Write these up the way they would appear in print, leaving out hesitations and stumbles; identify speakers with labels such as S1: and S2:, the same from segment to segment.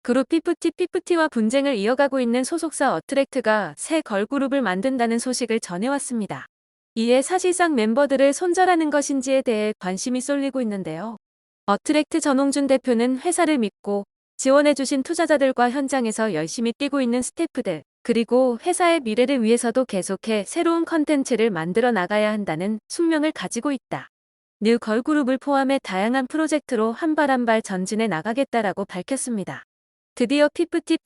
S1: 그룹 피프티와 분쟁을 이어가고 있는 소속사 어트랙트가 새 걸그룹을 만든다는 소식을 전해왔습니다. 이에 사실상 멤버들을 손절하는 것인지에 대해 관심이 쏠리고 있는데요. 어트랙트 전홍준 대표는 회사를 믿고 지원해주신 투자자들과 현장에서 열심히 뛰고 있는 스태프들, 그리고 회사의 미래를 위해서도 계속해 새로운 컨텐츠를 만들어 나가야 한다는 숙명을 가지고 있다. 뉴 걸그룹을 포함해 다양한 프로젝트로 한 발 한 발 전진해 나가겠다라고 밝혔습니다. 드디어 피프티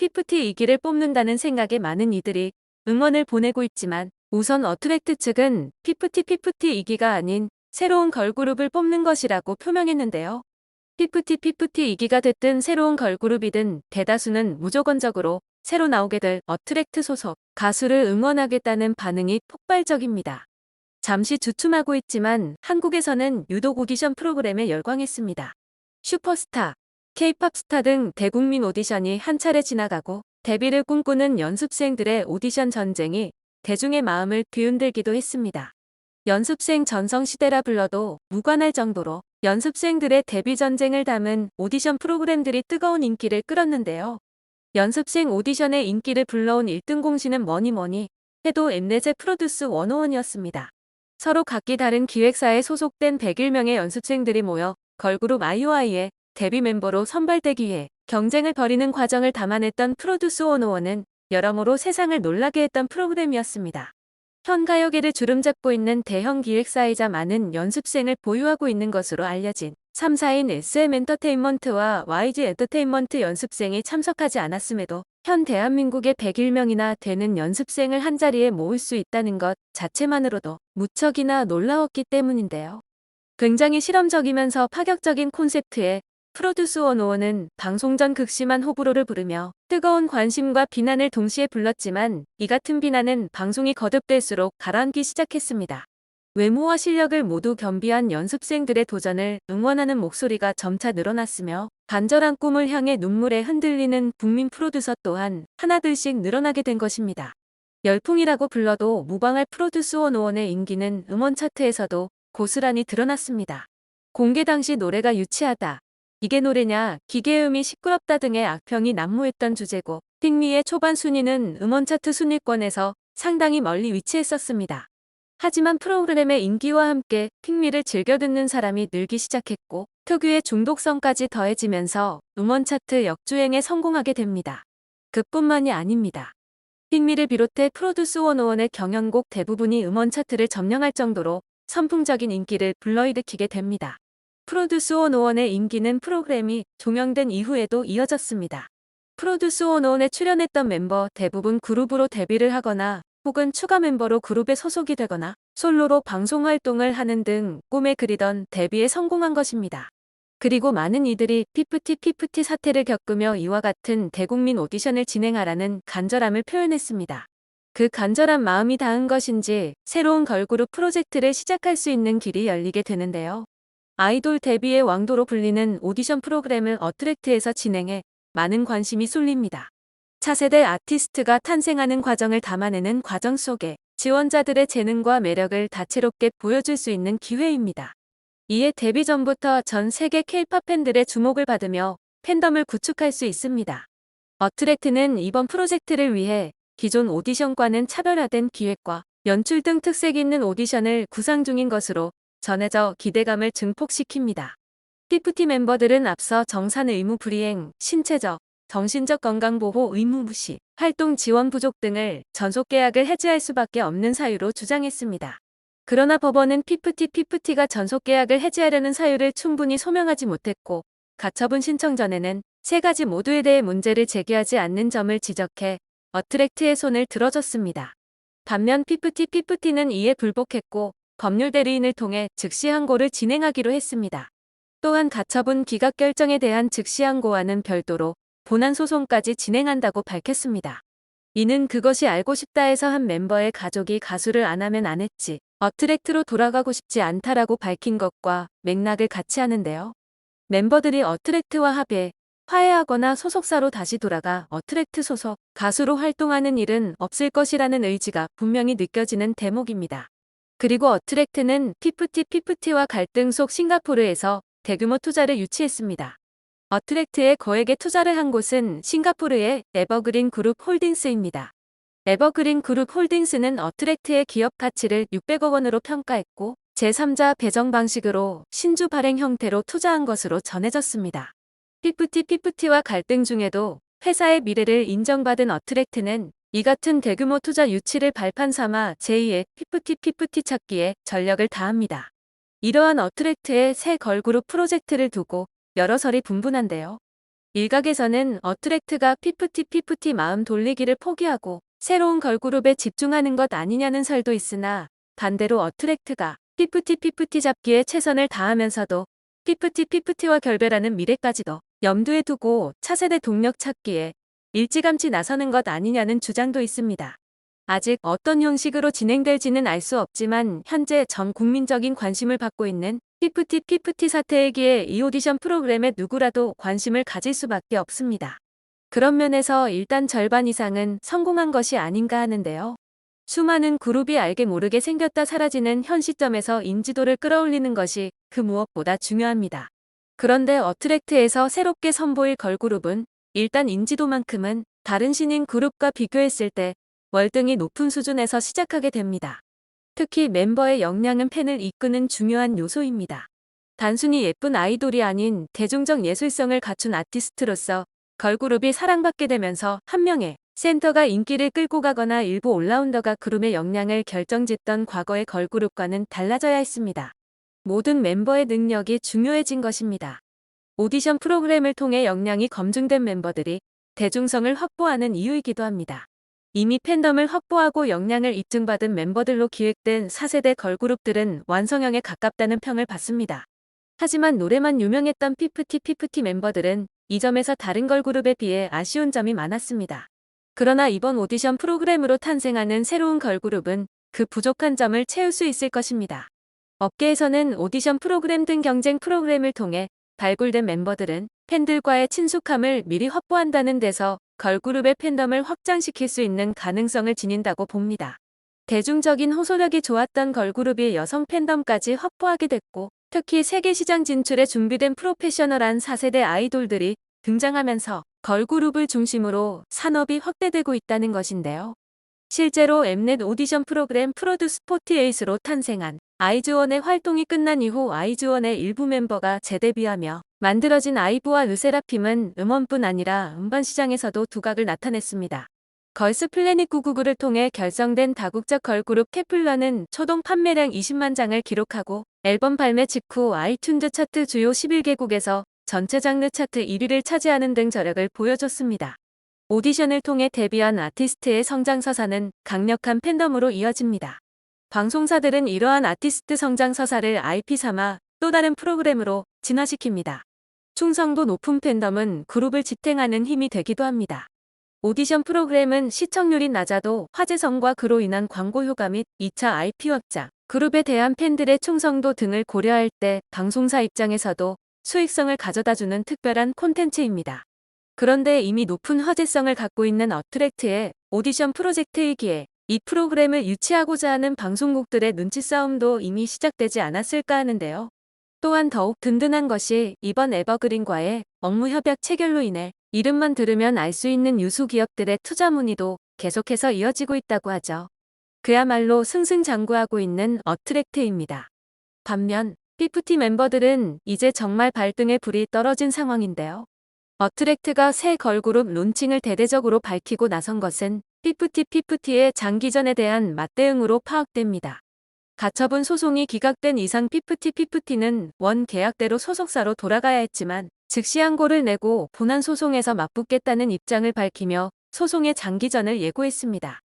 S1: 2기를 뽑는다는 생각에 많은 이들이 응원을 보내고 있지만 우선 어트랙트 측은 피프티 2기가 아닌 새로운 걸그룹을 뽑는 것이라고 표명했는데요. 피프티 2기가 됐든 새로운 걸그룹이든 대다수는 무조건적으로 새로 나오게 될 어트랙트 소속 가수를 응원하겠다는 반응이 폭발적입니다. 잠시 주춤하고 있지만 한국에서는 유독 오디션 프로그램에 열광했습니다. 슈퍼스타, K-팝 스타 등 대국민 오디션이 한 차례 지나가고 데뷔를 꿈꾸는 연습생들의 오디션 전쟁이 대중의 마음을 뒤흔들기도 했습니다. 연습생 전성시대라 불러도 무관할 정도로 연습생들의 데뷔 전쟁을 담은 오디션 프로그램들이 뜨거운 인기를 끌었는데요. 연습생 오디션의 인기를 불러온 1등 공신은 뭐니 해도 엠넷의 프로듀스 101이었습니다. 서로 각기 다른 기획사에 소속된 101명의 연습생들이 모여 걸그룹 아이오아이의 데뷔 멤버로 선발되기 위해 경쟁을 벌이는 과정을 담아냈던 프로듀스 101은 여러모로 세상을 놀라게 했던 프로그램이었습니다. 현 가요계를 주름잡고 있는 대형 기획사이자 많은 연습생을 보유하고 있는 것으로 알려진 3사인 SM엔터테인먼트와 YG 엔터테인먼트 연습생이 참석하지 않았음에도 현 대한민국의 101명이나 되는 연습생을 한자리에 모을 수 있다는 것 자체만으로도 무척이나 놀라웠기 때문인데요. 굉장히 실험적이면서 파격적인 콘셉트의 프로듀스 101은 방송 전 극심한 호불호를 부르며 뜨거운 관심과 비난을 동시에 불렀지만 이 같은 비난은 방송이 거듭될수록 가라앉기 시작했습니다. 외모와 실력을 모두 겸비한 연습생들의 도전을 응원하는 목소리가 점차 늘어났으며 간절한 꿈을 향해 눈물에 흔들리는 국민 프로듀서 또한 하나둘씩 늘어나게 된 것입니다. 열풍이라고 불러도 무방할 프로듀스 101의 인기는 음원 차트에서도 고스란히 드러났습니다. 공개 당시 노래가 유치하다, 이게 노래냐, 기계음이 시끄럽다 등의 악평이 난무했던 주제고 핑미의 초반 순위는 음원 차트 순위권에서 상당히 멀리 위치했었습니다. 하지만 프로그램의 인기와 함께 핑미를 즐겨 듣는 사람이 늘기 시작했고 특유의 중독성까지 더해지면서 음원 차트 역주행에 성공하게 됩니다. 그뿐만이 아닙니다. 핑미를 비롯해 프로듀스 101의 경연곡 대부분이 음원 차트를 점령할 정도로 선풍적인 인기를 불러일으키게 됩니다. 프로듀스 101의 인기는 프로그램이 종영된 이후에도 이어졌습니다. 프로듀스 101에 출연했던 멤버 대부분 그룹으로 데뷔를 하거나 혹은 추가 멤버로 그룹에 소속이 되거나 솔로로 방송 활동을 하는 등 꿈에 그리던 데뷔에 성공한 것입니다. 그리고 많은 이들이 피프티 사태를 겪으며 이와 같은 대국민 오디션을 진행하라는 간절함을 표현했습니다. 그 간절한 마음이 닿은 것인지 새로운 걸그룹 프로젝트를 시작할 수 있는 길이 열리게 되는데요. 아이돌 데뷔의 왕도로 불리는 오디션 프로그램을 어트랙트에서 진행해 많은 관심이 쏠립니다. 차세대 아티스트가 탄생하는 과정을 담아내는 과정 속에 지원자들의 재능과 매력을 다채롭게 보여줄 수 있는 기회입니다. 이에 데뷔 전부터 전 세계 K-팝 팬들의 주목을 받으며 팬덤을 구축할 수 있습니다. 어트랙트는 이번 프로젝트를 위해 기존 오디션과는 차별화된 기획과 연출 등 특색 있는 오디션을 구상 중인 것으로 전해져 기대감을 증폭시킵니다. 피프티 멤버들은 앞서 정산 의무 불이행, 신체적, 정신적 건강보호 의무 무시, 활동 지원 부족 등을 전속 계약을 해지할 수밖에 없는 사유로 주장했습니다. 그러나 법원은 피프티가 전속 계약을 해지하려는 사유를 충분히 소명하지 못했고 가처분 신청 전에는 세 가지 모두에 대해 문제를 제기하지 않는 점을 지적해 어트랙트의 손을 들어줬습니다. 반면 피프티는 이에 불복했고 법률 대리인을 통해 즉시 항고를 진행하기로 했습니다. 또한 가처분 기각 결정에 대한 즉시 항고와는 별도로 본안 소송까지 진행한다고 밝혔습니다. 이는 그것이 알고 싶다에서 한 멤버의 가족이 가수를 안 하면 안 했지, 어트랙트로 돌아가고 싶지 않다라고 밝힌 것과 맥락을 같이 하는데요. 멤버들이 어트랙트와 합의, 화해하거나 소속사로 다시 돌아가 어트랙트 소속 가수로 활동하는 일은 없을 것이라는 의지가 분명히 느껴지는 대목입니다. 그리고 어트랙트는 피프티와 갈등 속 싱가포르에서 대규모 투자를 유치했습니다. 어트랙트에 거액의 투자를 한 곳은 싱가포르의 에버그린 그룹 홀딩스입니다. 에버그린 그룹 홀딩스는 어트랙트의 기업 가치를 600억 원으로 평가했고 제3자 배정 방식으로 신주 발행 형태로 투자한 것으로 전해졌습니다. 피프티와 갈등 중에도 회사의 미래를 인정받은 어트랙트는 이 같은 대규모 투자 유치를 발판 삼아 제2의 피프티 찾기에 전력을 다합니다. 이러한 어트랙트의 새 걸그룹 프로젝트를 두고 여러 설이 분분한데요. 일각에서는 어트랙트가 피프티 마음 돌리기를 포기하고 새로운 걸그룹에 집중하는 것 아니냐는 설도 있으나 반대로 어트랙트가 피프티 잡기에 최선을 다하면서도 피프티와 결별하는 미래까지도 염두에 두고 차세대 동력 찾기에 일찌감치 나서는 것 아니냐는 주장도 있습니다. 아직 어떤 형식으로 진행될지는 알 수 없지만 현재 전 국민적인 관심을 받고 있는 피프티 사태이기에 이 오디션 프로그램에 누구라도 관심을 가질 수밖에 없습니다. 그런 면에서 일단 절반 이상은 성공한 것이 아닌가 하는데요. 수많은 그룹이 알게 모르게 생겼다 사라지는 현 시점에서 인지도를 끌어올리는 것이 그 무엇보다 중요합니다. 그런데 어트랙트에서 새롭게 선보일 걸그룹은 일단 인지도만큼은 다른 신인 그룹과 비교했을 때 월등히 높은 수준에서 시작하게 됩니다. 특히 멤버의 역량은 팬을 이끄는 중요한 요소입니다. 단순히 예쁜 아이돌이 아닌 대중적 예술성을 갖춘 아티스트로서 걸그룹이 사랑받게 되면서 한 명의 센터가 인기를 끌고 가거나 일부 올라운더가 그룹의 역량을 결정짓던 과거의 걸그룹과는 달라져야 했습니다. 모든 멤버의 능력이 중요해진 것입니다. 오디션 프로그램을 통해 역량이 검증된 멤버들이 대중성을 확보하는 이유이기도 합니다. 이미 팬덤을 확보하고 역량을 입증받은 멤버들로 기획된 4세대 걸그룹들은 완성형에 가깝다는 평을 받습니다. 하지만 노래만 유명했던 피프티 멤버들은 이 점에서 다른 걸그룹에 비해 아쉬운 점이 많았습니다. 그러나 이번 오디션 프로그램으로 탄생하는 새로운 걸그룹은 그 부족한 점을 채울 수 있을 것입니다. 업계에서는 오디션 프로그램 등 경쟁 프로그램을 통해 발굴된 멤버들은 팬들과의 친숙함을 미리 확보한다는 데서 걸그룹의 팬덤을 확장시킬 수 있는 가능성을 지닌다고 봅니다. 대중적인 호소력이 좋았던 걸그룹이 여성 팬덤까지 확보하게 됐고 특히 세계 시장 진출에 준비된 프로페셔널한 4세대 아이돌들이 등장하면서 걸그룹을 중심으로 산업이 확대되고 있다는 것인데요. 실제로 엠넷 오디션 프로그램 프로듀스 48로 탄생한 아이즈원의 활동이 끝난 이후 아이즈원의 일부 멤버가 재데뷔하며 만들어진 아이브와 르세라핌은 음원뿐 아니라 음반 시장에서도 두각을 나타냈습니다. 걸스 플래닛 999를 통해 결성된 다국적 걸그룹 케플러는 초동 판매량 20만 장을 기록하고 앨범 발매 직후 아이튠즈 차트 주요 11개국에서 전체 장르 차트 1위를 차지하는 등 저력을 보여줬습니다. 오디션을 통해 데뷔한 아티스트의 성장서사는 강력한 팬덤으로 이어집니다. 방송사들은 이러한 아티스트 성장서사를 IP 삼아 또 다른 프로그램으로 진화시킵니다. 충성도 높은 팬덤은 그룹을 지탱하는 힘이 되기도 합니다. 오디션 프로그램은 시청률이 낮아도 화제성과 그로 인한 광고 효과 및 2차 IP 확장, 그룹에 대한 팬들의 충성도 등을 고려할 때 방송사 입장에서도 수익성을 가져다주는 특별한 콘텐츠입니다. 그런데 이미 높은 화제성을 갖고 있는 어트랙트의 오디션 프로젝트이기에 이 프로그램을 유치하고자 하는 방송국들의 눈치 싸움도 이미 시작되지 않았을까 하는데요. 또한 더욱 든든한 것이 이번 에버그린과의 업무 협약 체결로 인해 이름만 들으면 알 수 있는 유수 기업들의 투자 문의도 계속해서 이어지고 있다고 하죠. 그야말로 승승장구하고 있는 어트랙트입니다. 반면 피프티 멤버들은 이제 정말 발등에 불이 떨어진 상황인데요. 어트랙트가 새 걸그룹 론칭을 대대적으로 밝히고 나선 것은 피프티의 장기전에 대한 맞대응으로 파악됩니다. 가처분 소송이 기각된 이상 피프티는 원 계약대로 소속사로 돌아가야 했지만 즉시 항고를 내고 본안 소송에서 맞붙겠다는 입장을 밝히며 소송의 장기전을 예고했습니다.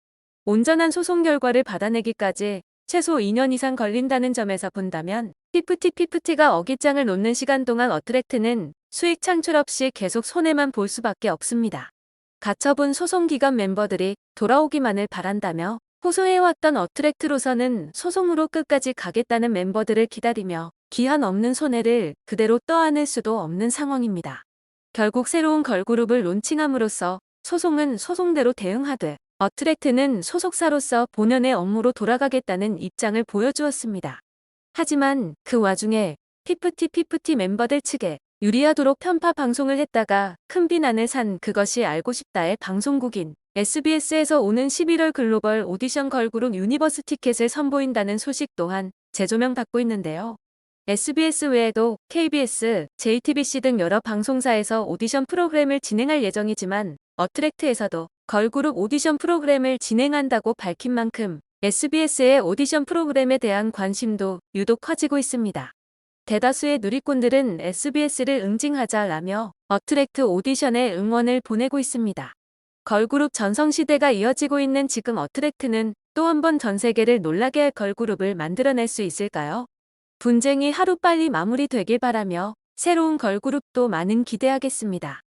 S1: 온전한 소송 결과를 받아내기까지 최소 2년 이상 걸린다는 점에서 본다면 피프티가 어깃장을 놓는 시간 동안 어트랙트는 수익 창출 없이 계속 손해만 볼 수밖에 없습니다. 가처분 소송 기간 멤버들이 돌아오기만을 바란다며 호소해왔던 어트랙트로서는 소송으로 끝까지 가겠다는 멤버들을 기다리며 기한 없는 손해를 그대로 떠안을 수도 없는 상황입니다. 결국 새로운 걸그룹을 론칭함으로써 소송은 소송대로 대응하되 어트랙트는 소속사로서 본연의 업무로 돌아가겠다는 입장을 보여주었습니다. 하지만 그 와중에 피프티 멤버들 측에 유리하도록 편파 방송을 했다가 큰 비난을 산 그것이 알고 싶다의 방송국인 SBS에서 오는 11월 글로벌 오디션 걸그룹 유니버스 티켓을 선보인다는 소식 또한 재조명받고 있는데요. SBS 외에도 KBS, JTBC 등 여러 방송사에서 오디션 프로그램을 진행할 예정이지만 어트랙트에서도 걸그룹 오디션 프로그램을 진행한다고 밝힌 만큼 SBS의 오디션 프로그램에 대한 관심도 유독 커지고 있습니다. 대다수의 누리꾼들은 SBS를 응징하자라며 어트랙트 오디션에 응원을 보내고 있습니다. 걸그룹 전성시대가 이어지고 있는 지금 어트랙트는 또 한 번 전 세계를 놀라게 할 걸그룹을 만들어낼 수 있을까요? 분쟁이 하루빨리 마무리되길 바라며 새로운 걸그룹도 많은 기대하겠습니다.